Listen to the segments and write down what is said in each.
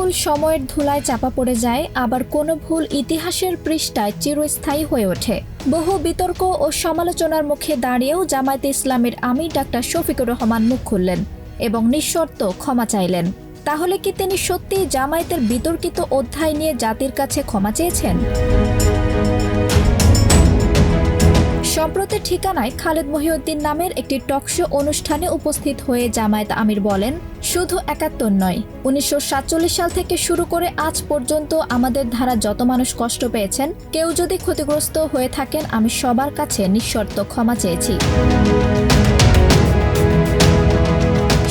ভুল সময়ের ধুলায় চাপা পড়ে যায়, আবার কোনো ভুল ইতিহাসের পৃষ্ঠায় চিরস্থায়ী হয়ে ওঠে। বহু বিতর্ক ও সমালোচনার মুখে দাঁড়িয়েও জামায়াতে ইসলামের আমির ডাক্তার শফিকুর রহমান মুখ খুললেন এবং নিঃশর্ত ক্ষমা চাইলেন। তাহলে কি তিনি সত্যিই জামায়াতের বিতর্কিত অধ্যায় নিয়ে জাতির কাছে ক্ষমা চেয়েছেন? সম্প্রতি ঠিকানায় খালেদ মহিউদ্দিন নামের একটি টকশো অনুষ্ঠানে উপস্থিত হয়ে জামায়াত আমির বলেন, শুধু ৭১ নয়, ১৯৪৭ সাল থেকে শুরু করে আজ পর্যন্ত আমাদের ধারা যত মানুষ কষ্ট পেয়েছেন, কেউ যদি ক্ষতিগ্রস্ত হয়ে থাকেন, আমি সবার কাছে নিঃশর্ত ক্ষমা চেয়েছি।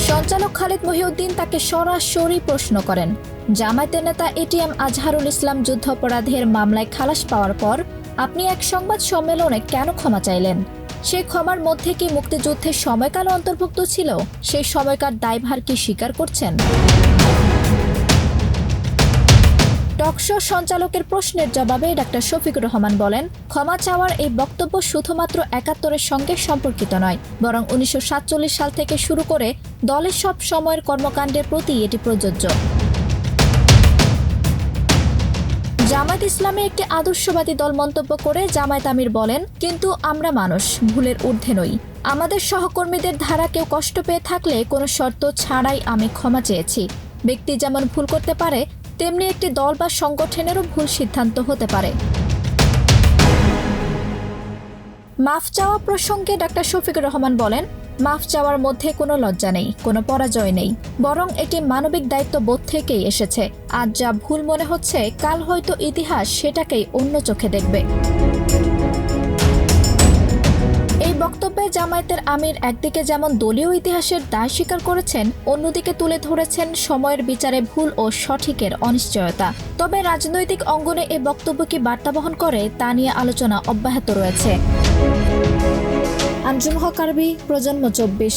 সঞ্চালক খালেদ মহিউদ্দিন তাকে সরাসরি প্রশ্ন করেন, জামায়াতের নেতা এটিএম আজহারুল ইসলাম যুদ্ধাপরাধের মামলায় খালাস পাওয়ার পর আপনি এক সংবাদ সম্মেলনে কেন ক্ষমা চাইলেন? সেই ক্ষমার মধ্যে কি মুক্তিযুদ্ধের সময়কাল অন্তর্ভুক্ত ছিল? সেই সময়কার দায়ভার কি স্বীকার করছেন? টকশো সঞ্চালকের প্রশ্নের জবাবে ডাক্তার শফিকুর রহমান বলেন, ক্ষমা চাওয়ার এই বক্তব্য শুধুমাত্র ৭১-এর সঙ্গে সম্পর্কিত নয়, বরং ১৯৪৭ সাল থেকে শুরু করে দলের সব সময়ের কর্মকাণ্ডের প্রতি এটি প্রযোজ্য। জামায়াত ইসলামে একটি আদর্শবাদী দল মন্তব্য করে জামায়াত আমির বলেন, কিন্তু আমরা মানুষ, ভুলের ঊর্ধ্বে নই। আমাদের সহকর্মীদের ধারা কেউ কষ্ট পেয়ে থাকলে কোনো শর্ত ছাড়াই আমি ক্ষমা চেয়েছি। ব্যক্তি যেমন ভুল করতে পারে, তেমনি একটি দল বা সংগঠনেরও ভুল সিদ্ধান্ত হতে পারে। মাফ চাওয়া প্রসঙ্গে ডাক্তার শফিকুর রহমান বলেন, মাফ চাওয়ার মধ্যে কোনো লজ্জা নেই, কোনো পরাজয় নেই, বরং এটি মানবিক দায়িত্ববোধ থেকেই এসেছে। আজ যা ভুল মনে হচ্ছে, কাল হয়তো ইতিহাস সেটাকেই অন্য চোখে দেখবে। এই বক্তব্যে জামায়াতের আমির একদিকে যেমন দলীয় ইতিহাসের দায় স্বীকার করেছেন, অন্যদিকে তুলে ধরেছেন সময়ের বিচারে ভুল ও সঠিকের অনিশ্চয়তা। তবে রাজনৈতিক অঙ্গনে এই বক্তব্য কি বার্তা বহন করে, তা নিয়ে আলোচনা অব্যাহত রয়েছে। আঞ্জুম হক আরবি, প্রজন্ম ২৪।